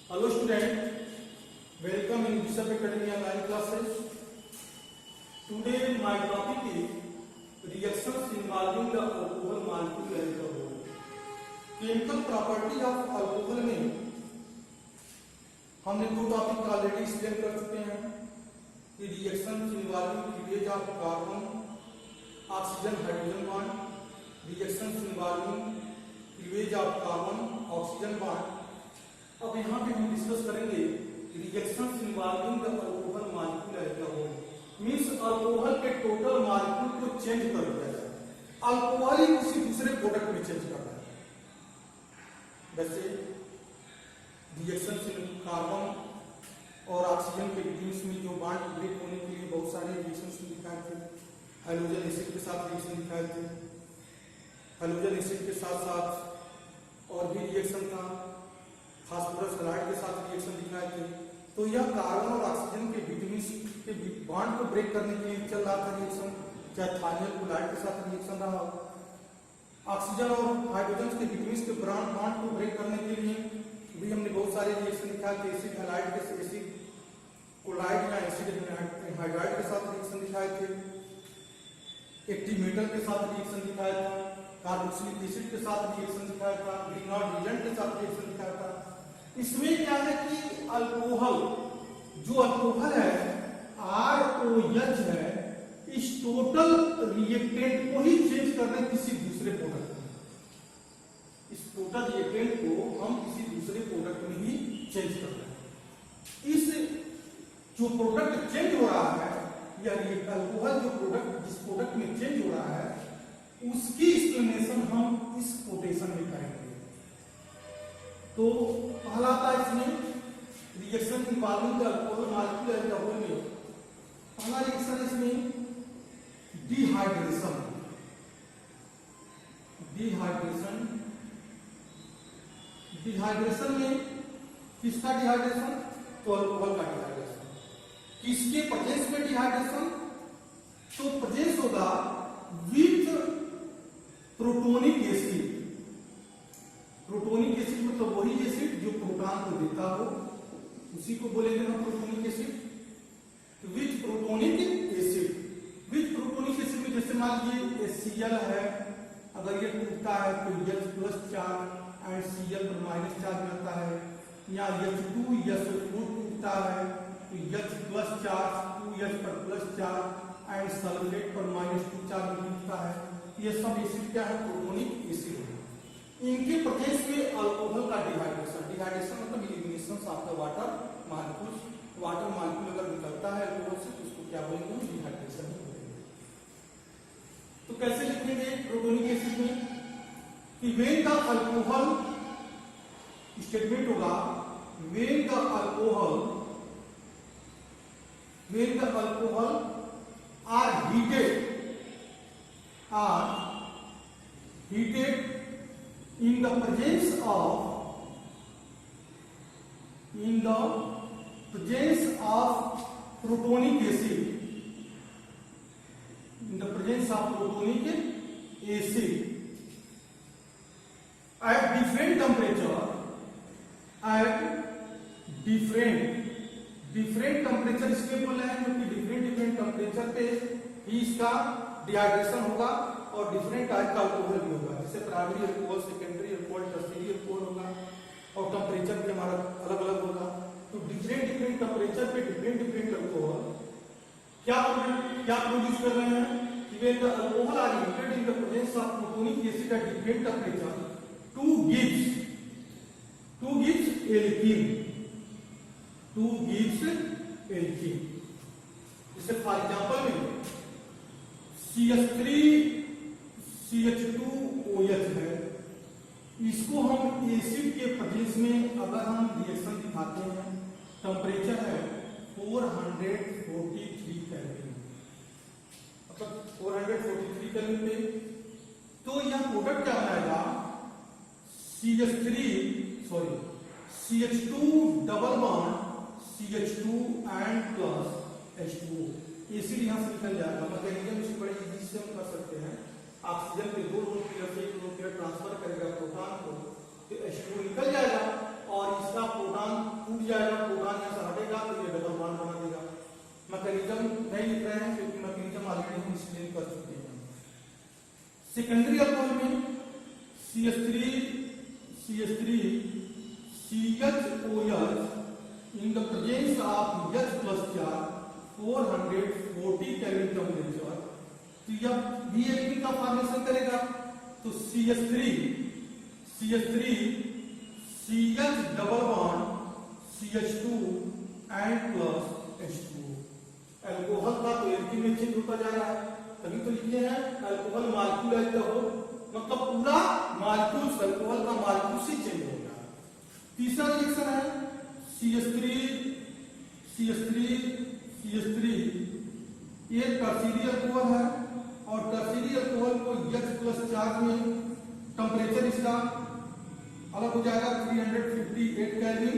Hello student, welcome in Bishop Academy online classes. Today my topic is reactions involving the alcohol molecule and the whole. Chemical property of alcohol में हमने दो topic already explain कर चुके हैं कि reactions involving cleavage of carbon oxygen hydrogen bond, reactions involving cleavage of carbon oxygen bond. अब यहाँ पे हम डिस्कस करेंगे reactions involving the alcohol molecule as a whole, means alcohol के टोटल मॉलिक्यूल को चेंज कर दिया जाए, अल्कोहल ही किसी दूसरे प्रोडक्ट में चेंज करना है। वैसे रिएक्शंस इन कार्बन और ऑक्सीजन के बीच में जो बॉन्ड ब्रेक होने के लिए बहुत सारे रिएक्शंस दिखाए थे। हाइड्रोजन एसिड के साथ रिएक्शन दिखाए थे, हाइड्रोजन एसिड के साथ साथ और भी रिएक्शन था, फास्फोरस हैलाइड के साथ रिएक्शन दिखाए थे। तो यह कार्बन और ऑक्सीजन के बीच के बॉन्ड को ब्रेक करने के लिए चल रहा था रिएक्शन, चाहे थानियल क्लोराइड के साथ रिएक्शन रहा हो। ऑक्सीजन और हाइड्रोजन के बीच के बॉन्ड को ब्रेक करने के लिए भी हमने बहुत सारे रिएक्शन दिखाए थे। एसिड हैलाइड के एसिड क्लोराइड या एसिड हाइड्राइड के साथ रिएक्शन दिखाए थे, एक्टिव मेटल के साथ रिएक्शन दिखाया था, कार्बोक्सिलिक एसिड के साथ रिएक्शन दिखाया था, ग्रीनहाउस रिएजेंट के साथ रिएक्शन दिखाया था। इसमें क्या है कि अल्कोहल जो अल्कोहल है ROH है, इस टोटल रिएक्टेंट को ही चेंज कर रहे हैं किसी दूसरे प्रोडक्ट में। इस टोटल रिएक्टेंट को हम किसी दूसरे प्रोडक्ट में ही चेंज कर रहे हैं। इस जो प्रोडक्ट चेंज हो रहा है या अल्कोहल जो प्रोडक्ट जिस प्रोडक्ट में चेंज हो रहा है उसकी एक्सप्लेनेशन हम इस कोटेशन में करेंगे। तो पहला था इसमें reaction involving the alcohol molecule as a whole में पहला रिएक्शन इसमें डिहाइड्रेशन। डिहाइड्रेशन में किसका डिहाइड्रेशन? तो अल्कोहल का डिहाइड्रेशन। किसके प्रेजेंस में डिहाइड्रेशन? तो प्रेजेंस होगा with protonic acid. Protonic acid मतलब वही एसिड जो प्रोटॉन को देता हो, उसी को बोलेंगे हम protonic acid. With protonic acid, with protonic acid में जैसे मान लीजिए HCl है, अगर ये टूटता है तो H plus charge and Cl पर माइनस चार्ज रहता है, या H2SO4 टूटता है तो H प्लस चार्ज 2H पर प्लस चार्ज एंड सल्फेट पर -2 चार्ज टूटता है। ये सब एसिड क्या है? प्रोटोनिक एसिड है। इनके प्रेजेंस में अल्कोहल का डिहाइड्रेशन मतलब elimination of the water molecule. Water molecule अगर निकलता है अल्कोहल से तो उसको क्या बोलेंगे? डिहाइड्रेशन बोलेंगे। तो कैसे लिखेंगे प्रोटोनिक एसिड में कि व्हेन द अल्कोहल, स्टेटमेंट होगा when the alcohol are heated in the presence of protonic acid, in the presence of protonic acid at different temperature, different temperature इसलिए बोल रहे हैं क्योंकि different टेम्परेचर पे ही इसका डिहाइड्रेशन होगा और डिफरेंट टाइप का अल्कोहल भी होगा, जैसे primary alcohol, secondary alcohol, tertiary alcohol होगा और टेम्परेचर भी हमारा अलग अलग होगा। तो डिफरेंट टेम्परेचर पे डिफरेंट अल्कोहल क्या प्रोड्यूस कर रहे हैं कि when the alcohol are heated in the presence of protonic acid at different temperature to gives alkene. जैसे फॉर एग्जांपल में CH3CH2OH है, इसको हम एसिड के प्रेजेंस में अगर हम रिएक्शन दिखाते हैं, टेम्परेचर है 443 केल्विन, मतलब 443 केल्विन पे, तो यह प्रोडक्ट क्या बनाएगा? CH2 double bond CH2 and plus H2O। Acid यहां से निकल जाएगा, मैकेनिज्म से बड़ी इजी से हम कर सकते हैं। ऑक्सीजन के दो पेयर से एक पेयर ट्रांसफर करेगा प्रोटॉन को, तो H2O निकल जाएगा और इसका प्रोटॉन सेकेंडरी अल्कोहल में CH3 CHOH in the presence of H plus चार 440 केल्विन टेम्परेचर, तो यह भी एल्कीन का फॉर्मेशन करेगा। तो CH3 CH double bond CH2 and plus H2। Alcohol का तो एल्कीन में चेंज होता जा रहा है, तभी तो लिखे हैं अल्कोहल मॉलिक्यूल हो, मतलब पूरा मॉलिक्यूल अल्कोहल का मॉलिक्यूल से चेंज होगा। तीसरा रिएक्शन है CH3 ये टर्शियरी अल्कोहल है, और टर्शियरी अल्कोहल को H प्लस चार्ज में टेम्परेचर इसका अलग हो जाएगा 358 केल्विन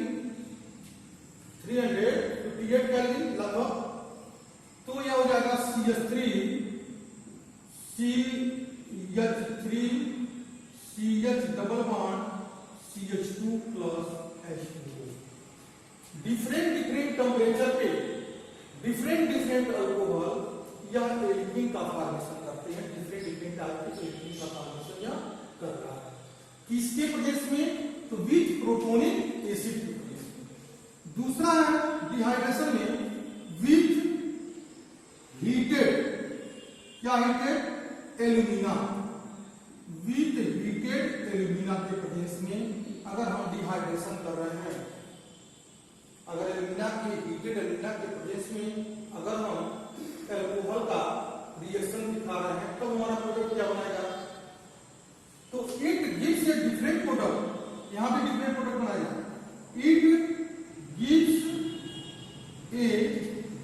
लगभग। तो यह हो जाएगा CH3 CH double bond CH2 plus H2। Different temperature पे डिफरेंट अल्कोहल यह एल्कीन का फॉर्मेशन करते हैं। डिफरेंट टाइप के एल्कीन का फॉर्मेशन यह करता है। किसके प्रोसेस में? तो विथ प्रोटोनिक एसिड के प्रोसेस में। दूसरा है डिहाइड्रेशन में with heated alumina, with heated alumina के प्रोसेस में अगर हम डिहाइड्रेशन कर रहे हैं, अगर एल्यूमिना के हीटेड एल्यूमिना के प्रोसेस में अगर हम अल्कोहल का रिएक्शन दिखा रहे हैं, तो हमारा प्रोडक्ट क्या बनेगा? तो it gives a different product, यहां पे डिफरेंट प्रोडक्ट बनाएगा। It gives a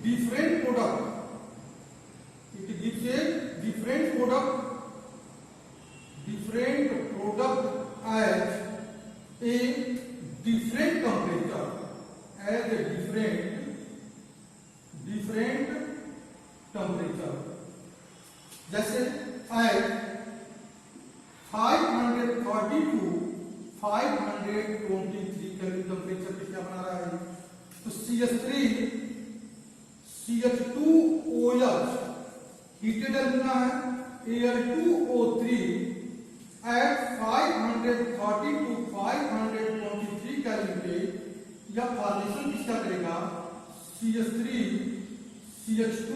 different product, it gives a different product as a different temperature, as a different temperature. जैसे एज 530 टू 523 केल्विन टेम्परेचर पे क्या बना रहा है? तो CH3 CH2OH हीटेड एल्यूमिना है, Al2O3 एट 530 टू 523 केल्विन पे यह फॉर्मेशन किसका करेगा? CH3 CH2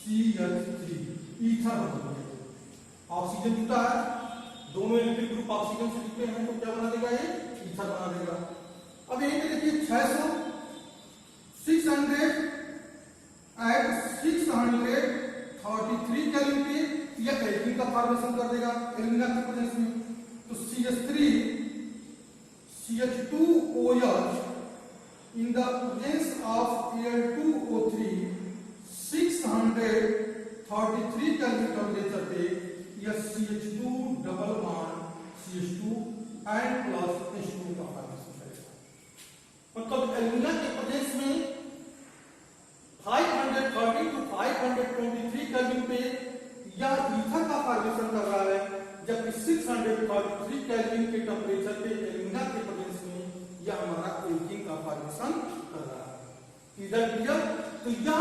CH3 ईथर बन गया। ऑक्सीजन जुटा है, दोनों इलेक्ट्रिक ग्रुप ऑक्सीजन से जुड़ते हैं, तो क्या बना देगा? ये ईथर बना देगा। अब यहीं पे देखिए 600 एट 633 केल्विन पे यह एल्कीन का फॉर्मेशन कर देगा एल्यूमिना के प्रेजेंस में। तो CH3 CH2OH in the presence of Al2O3 633 kelvin temperature पे यह CH2 double bond CH2 and plus H2 का फॉर्मेशन करेगा। मतलब एल्यूमिना के प्रेजेंस में 530 टू 523 केल्विन पे यह ईथर का फॉर्मेशन कर रहा है, जबकि 633 केल्विन के टेम्परेचर पे एल्यूमिना के प्रेजेंस में यह हमारा एल्कीन का फॉर्मेशन कर रहा है। इधर क्लियर? तो यह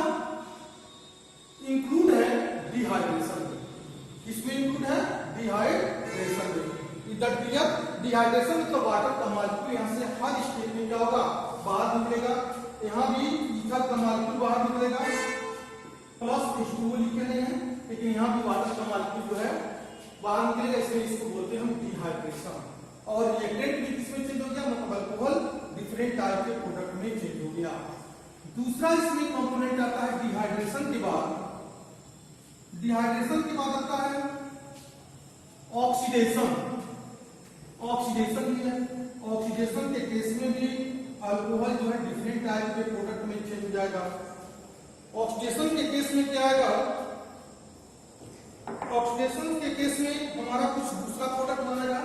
इंक्लूड है डिहाइड्रेशन में। किसमें इंक्लूड है? डिहाइड्रेशन में। इधर क्लियर? डिहाइड्रेशन मतलब वाटर का मॉलिक्यूल यहां से हर स्टेप में क्या होगा? बाहर निकलेगा। यहां भी ईथर का मॉलिक्यूल बाहर निकलेगा, प्लस H2O लिखे नहीं है, लेकिन यहां भी वाटर का मॉलिक्यूल जो है बाहर निकलेगा, इसलिए इसको बोलते हैं हम डिहाइड्रेशन। और रिएक्टेंट भी किसमें चेंज हो गया? मतलब अल्कोहल डिफरेंट टाइप के प्रोडक्ट में चेंज हो गया। दूसरा इसमें कंपोनेंट आता है डिहाइड्रेशन के बाद आता है ऑक्सीडेशन। ऑक्सीडेशन भी है। ऑक्सीडेशन के केस में भी अल्कोहल जो है डिफरेंट टाइप के प्रोडक्ट में चेंज हो जाएगा। ऑक्सीडेशन के केस में क्या आएगा? ऑक्सीडेशन के केस में हमारा कुछ दूसरा प्रोडक्ट बनेगा।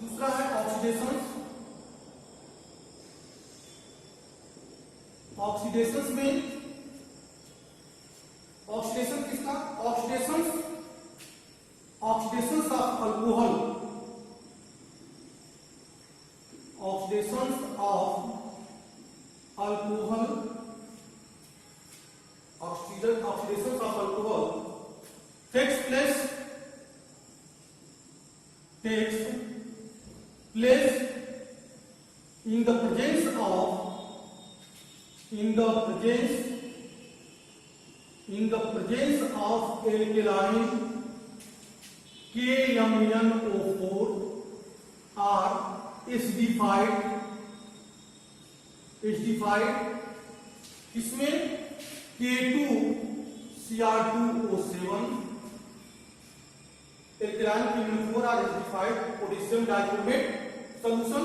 दूसरा है ऑक्सीडेशन। ऑक्सीडेशन में ऑक्सीडेशन किसका? Oxidation of alcohol, oxidation of alcohol, oxidation of takes place in the presence of alkaline KMnO4 are acidified इसमें K2Cr2O7 alkaline KMnO4 are acidified potassium dichromate solution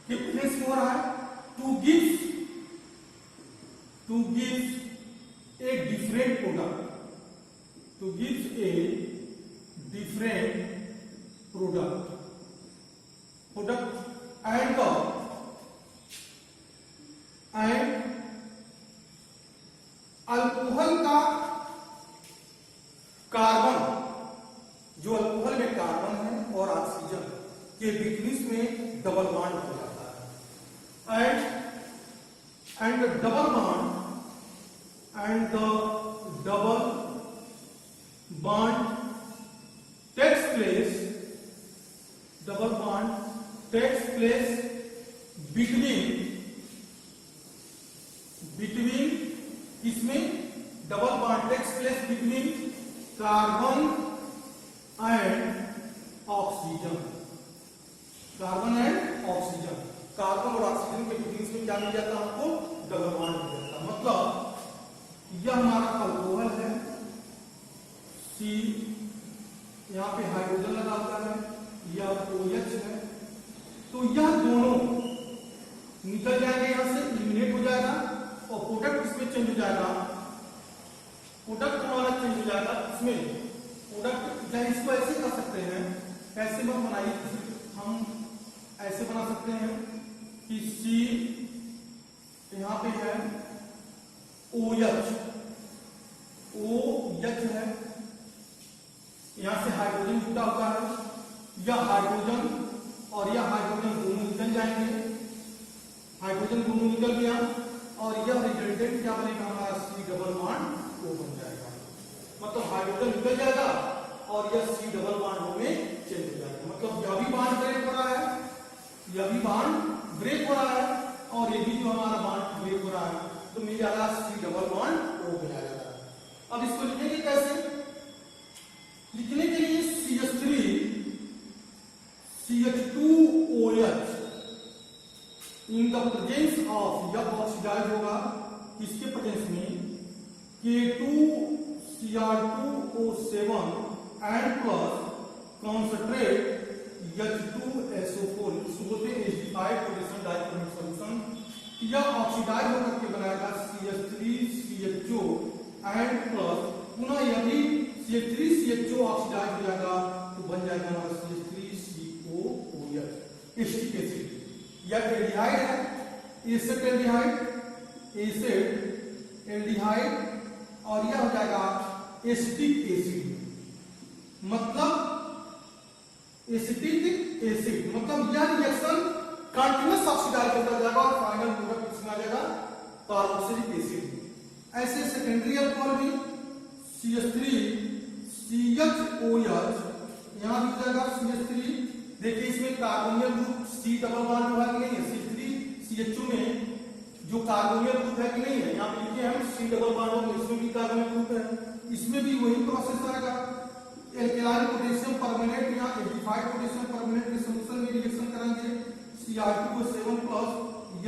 के प्रेजेंस में हो रहा है to gives a different product and alcohol का carbon, जो alcohol में carbon है और ऑक्सीजन के बीच में डबल बॉन्ड हो जाता है and the double bond takes place between इसमें double bond takes place between carbon and oxygen carbon और ऑक्सीजन के बीच में क्या मिल जाता है आपको डबल बॉन्ड मिल जाता है मतलब यह हमारा अल्कोहल है C यहाँ पे हाइड्रोजन लगा हुआ है यह OH है तो यह दोनों निकल जाएंगे यहां से एलिमिनेट हो जाएगा और प्रोडक्ट इसमें चेंज हो जाएगा इसमें प्रोडक्ट चाहे इसको ऐसे कर सकते हैं ऐसे मत बनाइए हम ऐसे बना सकते हैं कि C यहाँ पे है OH है यहां से हाइड्रोजन जुटा हुआ है यह हाइड्रोजन और यह हाइड्रोजन दोनों निकल जाएंगे निकल गया और यह रिजल्टेंट क्या बनेगा हमारा C डबल बॉन्ड O बन जाएगा मतलब हाइड्रोजन निकल जाएगा और यह C डबल बॉन्ड O में चेंज हो जाएगा मतलब यह भी बॉन्ड ब्रेक हो रहा है और ये भी जो हमारा बॉन्ड ब्रेक हो रहा है तो मिल जाएगा C डबल बॉन्ड O बन जाएगा। अब इसको लिखेंगे कैसे? लिखने के लिए CH2OH in the presence of यह ऑक्सीडाइज होगा किसके प्रेजेंस में K2Cr2O7 and plus concentrate H2SO4 इसको बोलते हैं एसिडिफाइड पोटेशियम डाइक्रोमेट सॉल्यूशन यह ऑक्सीडाइज होकर के बनाएगा CH3CHO एंड प्लस पुनः यदि CH3CHO ऑक्सीडाइज हो जाएगा तो बन जाएगा हमारा CH3COOH एसिटिक एसिड यह एल्डिहाइड है एसिड और यह हो जाएगा एसिटिक एसिड मतलब यह रिएक्शन कंटीन्यूअस ऑक्सीडाइज होता जाएगा और फाइनल प्रोडक्ट किसमें आ जाएगा कार्बोक्सिलिक एसिड। ऐसे सेकेंडरी अल्कोहल भी CH3CHOH यहां भी जाएगा CH3 देखिए इसमें कार्बोनियल ग्रुप C डबल बॉन्ड हुआ कि नहीं है CH3CHO में जो कार्बोनियल ग्रुप है कि नहीं है यहां पे लिखे हम C डबल बॉन्ड में इसमें भी कार्बोनियल ग्रुप है इसमें भी वही प्रोसेस आएगा एल्कलाइन पोटेशियम परमानेंट या एसिडिफाइड पोटेशियम परमानेंट के सॉल्यूशन में रिएक्शन करेंगे Cr2O7 प्लस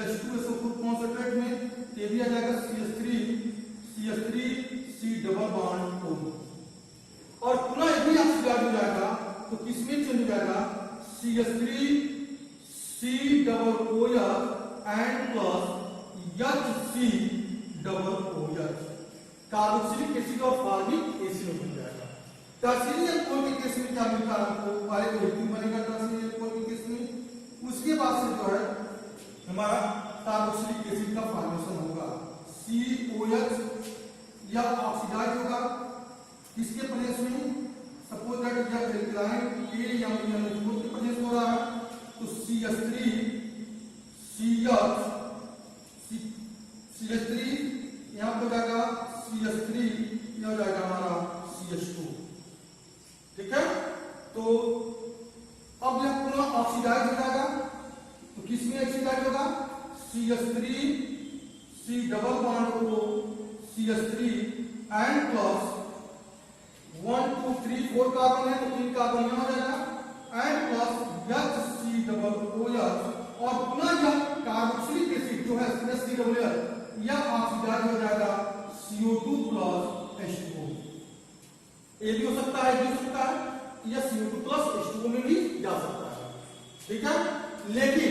H2SO4 कॉन्सेंट्रेट में ये भी आ जाएगा CH3C डबल बॉन्ड O और पुनः यदि ऑक्सीडाइज हो जाएगा तो किसमें चेंज हो जाएगा CH3C double OH and plus HC double OH carboxylic acid और फॉर्मिक एसिड बन जाएगा। टर्शियरी अल्कोहल के केस में क्या मिलता है आपको पहले तो लिक्विड बनेगा टर्शियरी अल्कोहल के केस में उसके बाद से जो है हमारा कार्बोक्सिलिक एसिड का फॉर्मेशन होगा COH या ऑक्सीडाइज होगा किसके प्रेजेंस में सपोज दैट यह एल्कलाइन के या NO4 के प्रेजेंस हो रहा है तो CH3 यहां पे जाएगा CH3 यह हो जाएगा हमारा CH2 ठीक है। तो अब यह पुनः ऑक्सीडाइज हो जाएगा, तो किसमें ऑक्सीडाइज होगा, CH3 C double bond O CH3 and plus 1 2 3 4 carbon है, तो 3 कार्बन यहां हो जाएगा and plus HC double OH, और पुनः यह कार्बोक्सिलिक एसिड जो है HCl यह ऑक्सीडाइज हो जाएगा CO2 प्लस H2O। ये भी हो सकता है, भी हो सकता है, यह CO2 प्लस H2O में भी जा सकता है, ठीक है। लेकिन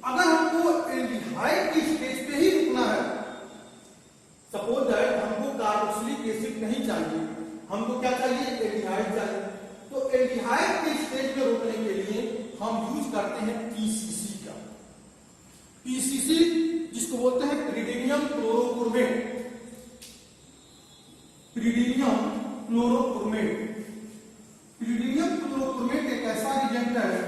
अगर हमको एल्डिहाइड की स्टेज पे ही रुकना है, सपोज दैट हमको कार्बोक्सिलिक एसिड नहीं चाहिए, हमको क्या चाहिए, एल्डिहाइड चाहिए, तो एल्डिहाइड के स्टेज पे रोकने के लिए हम यूज करते हैं पीसीसी का। पीसीसी जिसको बोलते हैं प्रीडिनियम क्लोरोक्रोमेट, प्रीडिनियम क्लोरोक्रोमेट। प्रीडिनियम क्लोरोक्रोमेट एक ऐसा रिएजेंट है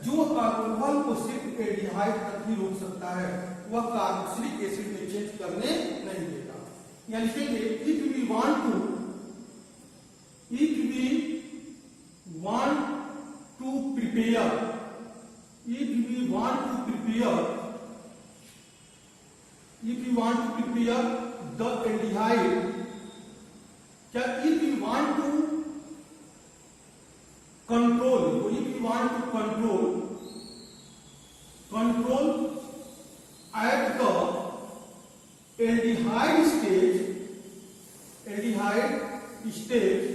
जो अल्कोहल को सिर्फ एल्डिहाइड तक ही रोक सकता है, वह कार्बोक्सिलिक एसिड में चेंज करने नहीं देगा। या लिखेंगे if we want to prepare, if we want to prepare the aldehyde, क्या if we want to control at the aldehyde stage,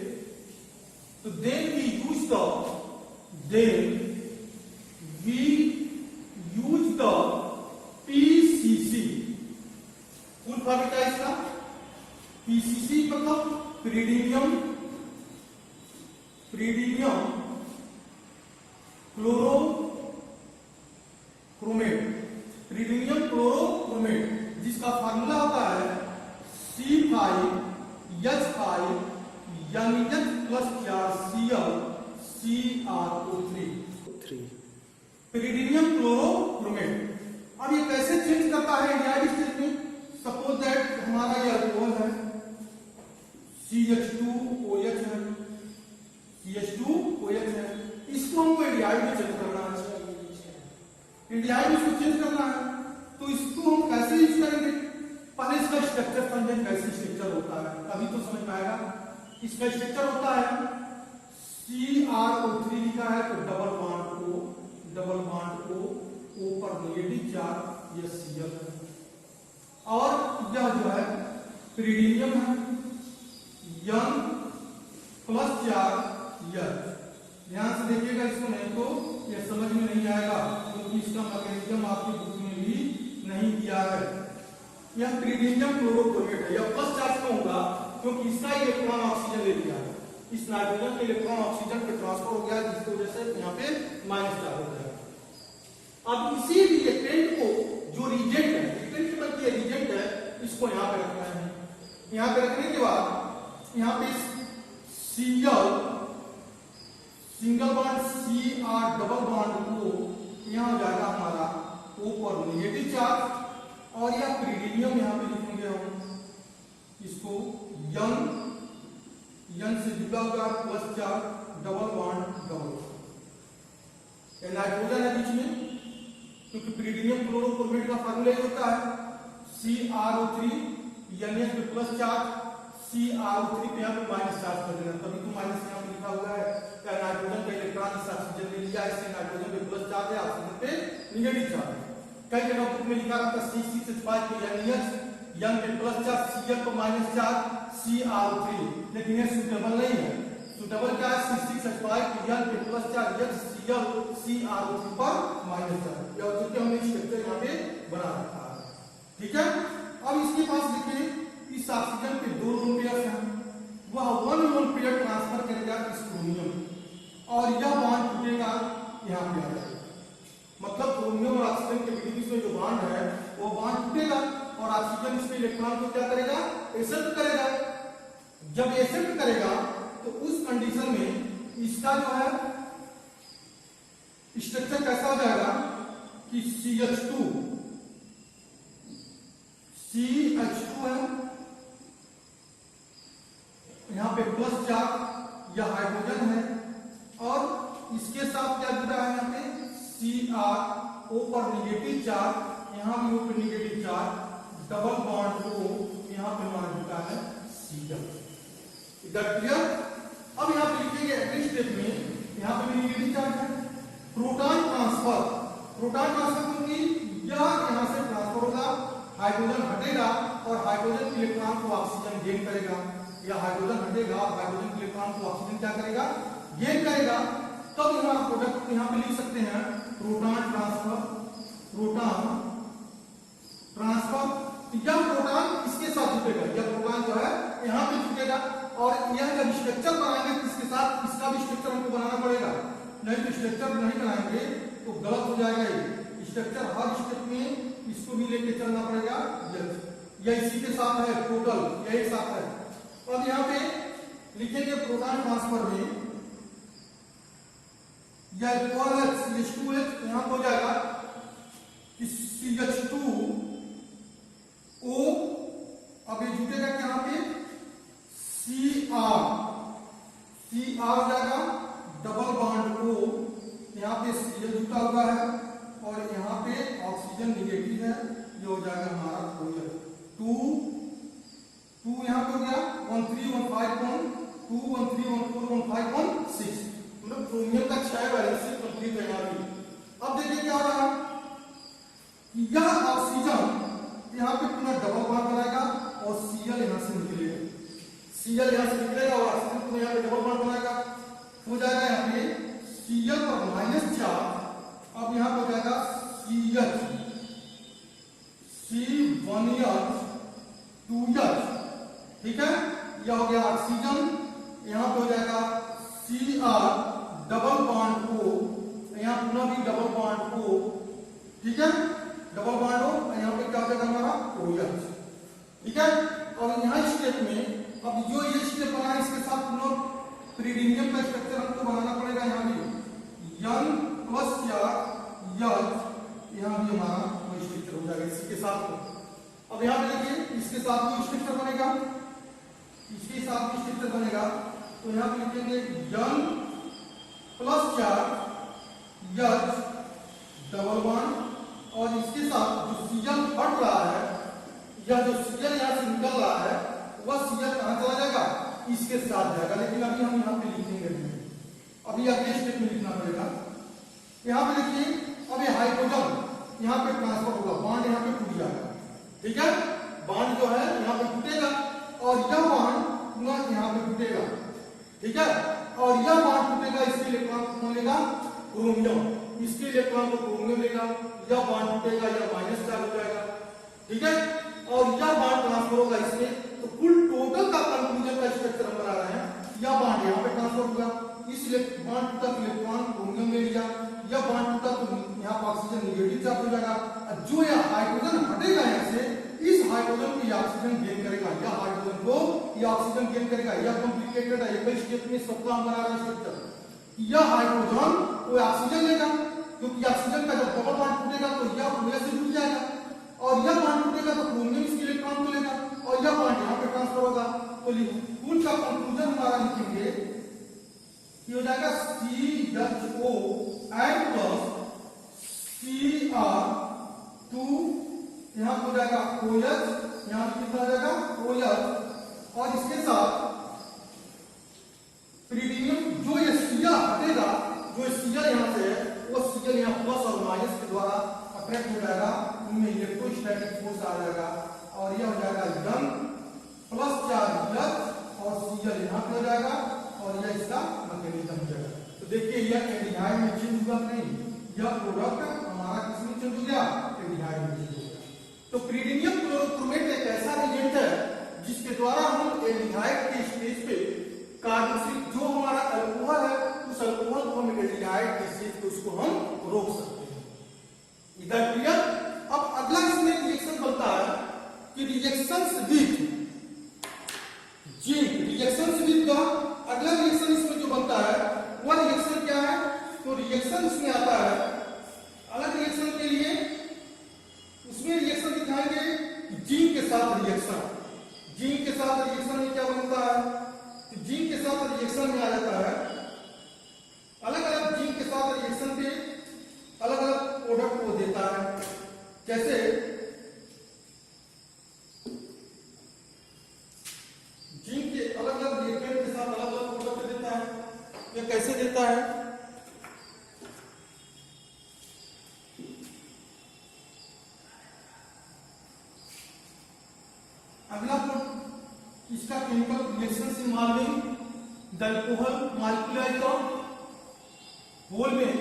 so then we use the PCC। Full form क्या है इसका, PCC मतलब प्रीडिनियम क्लोरोक्रोमेट, जिसका formula होता है C5H5 plus 4Cl CrO3, प्रीडिनियम chlorochromate. अब ये कैसे चेंज करता है एल्डिहाइड स्टेज में, सपोज दैट हमारा ये अल्कोहल है, CH2OH है, इसको हमको एल्डिहाइड में चेंज करना है, एल्डिहाइड में इसको चेंज करना है, तो इसको हम कैसे यूज करेंगे, पहले इसका स्ट्रक्चर समझें, कैसे स्ट्रक्चर होता है तभी तो समझ में आएगा। इसका स्ट्रक्चर होता है CrO3 लिखा है, तो डबल बॉन्ड O पर नेगेटिव चार्ज, ये Cl है, और यह जो है प्रीडिनियम है, N प्लस 4 L। ध्यान से देखिएगा इसको, नहीं तो ये समझ में नहीं आएगा, क्योंकि इसका मैकेनिज्म आपकी बुक में भी नहीं दिया है। यह प्रीडिनियम क्लोरोक्रोमेट है, यह प्लस चार्ज क्यों होगा, क्योंकि इसका इलेक्ट्रॉन ऑक्सीजन ले लिया है, इस नाइट्रोजन के इलेक्ट्रॉन ऑक्सीजन पे ट्रांसफर हो गया, जिसकी वजह से यहाँ पे माइनस चार्ज हो जाएगा। अब इसी रिएक्टेंट को जो रिएजेंट है, रिएजेंट है, इसको यहाँ पे रखना है। यहाँ पे रखने के बाद यहाँ पे Cl single bond Cr double bond को यहाँ हो जाएगा हमारा O पर नेगेटिव चार्ज, और यह प्रीडिनियम यहाँ पे लिखेंगे हम इसको N से जुड़ा हुआ plus charge double bond double, nitrogen है बीच में, क्योंकि प्रीडिनियम क्लोरोक्रोमेट का फार्मूला होता है CrO3 NH पे प्लस चार्ज, CrO3 पे यहाँ पे माइनस चार्ज कर देना, तभी तो माइनस यहाँ पे लिखा हुआ है। क्या नाइट्रोजन का इलेक्ट्रॉन इस ऑक्सीजन ले लिया, इससे नाइट्रोजन पे प्लस चार्ज है, ऑक्सीजन पे नेगेटिव चार्ज है। कई जगह बुक में लिखा रहता है C6H5 पे NH, N पे प्लस चार्ज, Cl पे माइनस चार्ज, CrO3, लेकिन ये सुटेबल नहीं है। सुटेबल क्या है, C6H5 N पे प्लस चार्ज, Cl CrO3 पर माइनस चार्ज, या क्योंकि हमने स्ट्रक्चर यहाँ पे बना रखा है, ठीक है। अब इसके पास देखिए इस ऑक्सीजन के 2 लोन पेयर्स हैं, वह 1 लोन पेयर ट्रांसफर करेगा इस क्रोमियम, और यह बॉन्ड टूटेगा यहाँ पे आ जाएगा, मतलब क्रोमियम और ऑक्सीजन के बीच में जो बॉन्ड है वो बॉन्ड टूटेगा, और ऑक्सीजन इसमें इलेक्ट्रॉन को क्या करेगा, एक्सेप्ट करेगा। जब एक्सेप्ट करेगा तो उस कंडीशन में इसका जो है स्ट्रक्चर कैसा हो जाएगा कि CH2 है, यहां पे प्लस चार्ज, यह हाइड्रोजन है और इसके साथ क्या जुड़ा है यहाँ पे Cr, O पर निगेटिव चार्ज, यहाँ भी O पर negative charge, double bond O, यहाँ पे हमारा जुड़ा है Cl। इधर क्लियर। अब यहाँ पे लिखेंगे अगले स्टेप में, यहाँ पे भी निगेटिव चार्ज है। प्रोटॉन ट्रांसफर, प्रोटॉन ट्रांसफर क्योंकि यह यहाँ से ट्रांसफर होगा, हाइड्रोजन हटेगा और हाइड्रोजन इलेक्ट्रॉन को ऑक्सीजन गेन करेगा, या हाइड्रोजन हटेगा और हाइड्रोजन इलेक्ट्रॉन को ऑक्सीजन क्या करेगा, गेन करेगा। तब हमारा प्रोडक्ट यहाँ पे लिख सकते हैं प्रोटॉन ट्रांसफर, प्रोटॉन ट्रांसफर। यह प्रोटॉन इसके साथ जुटेगा, यह प्रोटॉन जो है यहाँ पे जुटेगा और यह जब स्ट्रक्चर बनाएंगे तो इसके साथ इसका भी स्ट्रक्चर हमको बनाना पड़ेगा, नहीं तो स्ट्रक्चर नहीं बनाएंगे तो गलत हो जाएगा। ये स्ट्रक्चर हर स्टेप में इसको भी लेके चलना पड़ेगा, यह इसी के साथ है, टोटल यह एक साथ है। अब यहाँ पे लिखेंगे प्रोटॉन ट्रांसफर में यह H2H यहाँ हो जाएगा CH2O, अब ये जुटेगा क्या यहाँ पे Cr हो जाएगा, डबल बॉन्ड O, यहाँ पे Cl जुटा हुआ है और यहाँ पे ऑक्सीजन निगेटिव है, ये हो जाएगा हमारा OH। 2 यहाँ पे हो गया 1 3 1 5 1 2 1 3 1 4 1 5 1 6, मतलब क्रोमियम का 6 वैलेंस से कंप्लीट है यहाँ पे। अब देखिए क्या हो रहा है, यह ऑक्सीजन यहाँ पे पूरा डबल बॉन्ड बनाएगा और Cl यहाँ से निकलेगा, Cl यहाँ से निकलेगा और ऑक्सीजन को यहाँ पे डबल बॉन्ड बनाएगा, हो जाएगा यहाँ पे Cl पर -4, अब यहाँ पे हो जाएगा CH, C1H 2H, ठीक है। यह हो गया ऑक्सीजन, यहाँ पे हो जाएगा Cr डबल बॉन्ड O, यहाँ पुनः भी डबल बॉन्ड O, ठीक है, डबल बॉन्ड O, यहाँ पे क्या हो जाएगा हमारा OH, ठीक है। और यहाँ स्टेप में अब जो ये स्टेप बना है इसके साथ पुनः प्रीडिनियम का स्ट्रक्चर हमको बनाना पड़ेगा, यहाँ भी N प्लस H, यहाँ भी हमारा वो स्ट्रक्चर हो जाएगा इसी के साथ। अब यहाँ पे देखिए इसके साथ भी स्ट्रक्चर बनेगा, इसके साथ भी स्ट्रक्चर बनेगा, तो यहाँ पे लिखेंगे N plus H double bond और इसके साथ जो Cl हट रहा है, या जो Cl यहाँ से निकल रहा है वह Cl कहाँ चला जाएगा, इसके साथ जाएगा, लेकिन अभी हम यहाँ पे लिखेंगे नहीं, अभी अगले स्टेप में लिखना पड़ेगा। यहाँ पे देखिए अब ये हाइड्रोजन यहाँ पे ट्रांसफर होगा, बॉन्ड यहाँ पे टूट जाएगा, ठीक है, बॉन्ड जो है यहाँ पे टूटेगा और यह बॉन्ड पुनः यहाँ पे टूटेगा, ठीक है, और यह बॉन्ड टूटेगा, इसके इलेक्ट्रॉन को कौन लेगा, क्रोमियम, इसके इलेक्ट्रॉन को क्रोमियम लेगा, यह बॉन्ड टूटेगा, यह माइनस चार्ज हो जाएगा, ठीक है, और यह बॉन्ड ट्रांसफर होगा इसमें, तो कुल टोटल का कंक्लूजन का स्ट्रक्चर हम बना रहे हैं, यह बॉन्ड यहाँ पे ट्रांसफर हुआ, इस बॉन्ड टूटा तो इलेक्ट्रॉन क्रोमियम ले लिया, यह बॉन्ड टूटा तो यहाँ पर ऑक्सीजन निगेटिव चार्ज हो जाएगा, जो यह हाइड्रोजन हटेगा यहाँ से, इस हाइड्रोजन को यह ऑक्सीजन गेन करेगा, यह हाइड्रोजन को यह ऑक्सीजन गेन करेगा, यह कॉम्प्लिकेटेड है, एक स्टेप में सबका हम बना रहे हैं स्ट्रक्चर। यह हाइड्रोजन वो ऑक्सीजन लेगा, क्योंकि ऑक्सीजन का जब डबल बॉन्ड टूटेगा तो यह OH से जुड़ जाएगा, और यह बॉन्ड टूटेगा तो क्रोमियम इसके इलेक्ट्रॉन को लेगा और यह बॉन्ड यहाँ पे ट्रांसफर होगा, तो कुल का कंक्लूजन हमारा लिखेंगे ये हो जाएगा CHO एंड प्लस Cr2, यहाँ हो जाएगा OH, यहाँ कितना हो जाएगा OH, और इसके साथ प्रीडिनियम, जो ये Cl हटेगा, जो Cl यहाँ से है वो Cl यहाँ प्लस और माइनस के द्वारा अट्रैक्ट हो जाएगा, उनमें इलेक्ट्रोस्टैटिक फोर्स आ जाएगा और यह हो जाएगा N प्लस चार्ज और Cl यहाँ पे हो जाएगा और यह इसका मैकेनिज्म हो जाएगा। तो देखिए यह एल्डिहाइड में चेंज हुआ नहीं, यह प्रोडक्ट हमारा किसमें चेंज हो गया, एल्डिहाइड में चेंज हो गया। तो प्रीडिनियम क्लोरोक्रोमेट एक ऐसा रिएजेंट है जिसके द्वारा हम एल्डिहाइड के स्टेज पे कार्बोक्सिल जो हमारा अल्कोहल है उस अल्कोहल को हम एल्डिहाइड के स्टेज पे उसको हम रोक सकते हैं। इधर क्लियर। अब अगला इसमें रिएक्शन बनता है कि reactions with zinc, reactions with का अगला रिएक्शन इसमें जो बनता है वह रिएक्शन क्या है, तो रिएक्शन इसमें आता है अलग रिएक्शन के लिए, उसमें रिएक्शन दिखाएंगे जिंक के साथ रिएक्शन, जिंक के साथ रिएक्शन में क्या बनता है, जिंक के साथ रिएक्शन रिएक्शन में आ जाता है, अलग अलग जिंक के साथ रिएक्शन के अलग अलग प्रोडक्ट को देता है। जैसे जिंक के अलग अलग रिएक्टेंट के साथ अलग अलग प्रोडक्ट देता है। यह कैसे देता है? अगला इसका chemical reaction involving the alcohol molecule of whole में।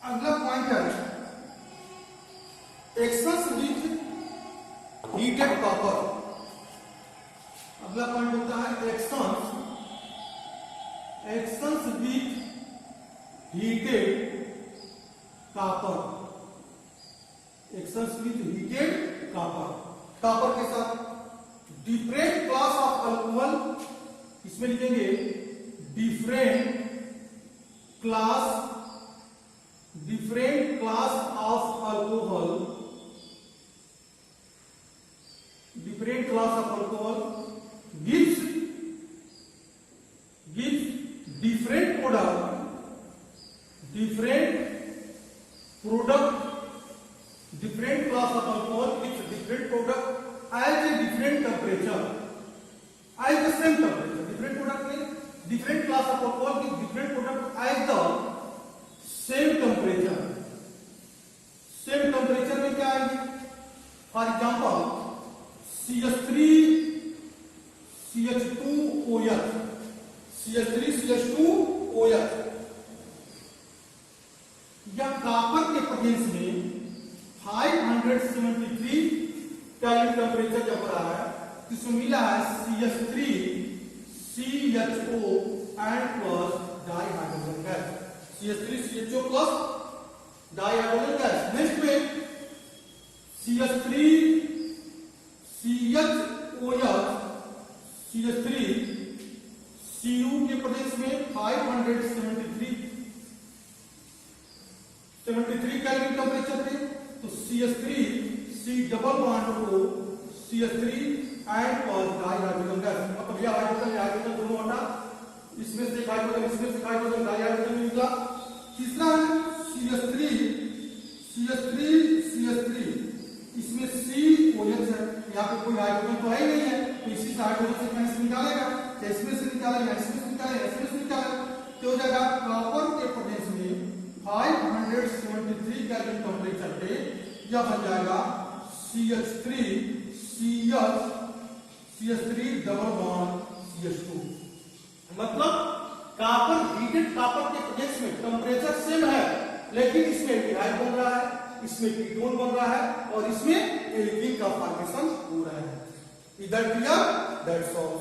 अगला पॉइंट है एक्शंस विथ हीटेड कॉपर। अगला पॉइंट होता है actions with heated copper. Actions with heated copper, copper के साथ डिफरेंट क्लास ऑफ अल्कोहल, इसमें लिखेंगे different class of alcohol, different class of alcohol gives different class of alcohol gives different product at a different temperature, at the same temperature. Different product means different class of alcohol gives different product at the same temperature. Same temperature में क्या आएगी? For example, CH3CH2OH, CH3CH2OH या copper के presence में 573 kelvin temperature जब रहा है, तो इसमें मिला है CH3CHO and plus dihydrogen gas. CH3CHO plus dihydrogen gas. Next में CH3CU के प्रेजेंस में 573 केल्विन टेम्परेचर पे, तो CH3C डबल बॉन्ड को CH3 and plus dihydrogen gas. अब भैया हाइड्रोजन दोनों हटा, इसमें से हाइड्रोजन इसमें से हाइड्रोजन डाइहाइड्रोजन निकला। तीसरा है CH3 इसमें COH है, यहाँ पे कोई हाइड्रोजन तो है ही नहीं है, तो इसी से हाइड्रोजन से कैसे निकालेगा? इसमें से निकालेगा, इसमें से निकालेगा, इसमें से निकालेगा। तो हो जाएगा कॉपर के प्रेजेंस में 573 केल्विन टेम्परेचर पे यह बन जाएगा CH3 डबल बॉन्ड CH2। मतलब कॉपर, हीटेड कॉपर के प्रेजेंस में टेम्परेचर सेम है, लेकिन इसमें एल्डिहाइड बन रहा है, इसमें कीटोन बन रहा है और इसमें एल्कीन का फॉर्मेशन हो रहा है। इधर क्लियर? That's all.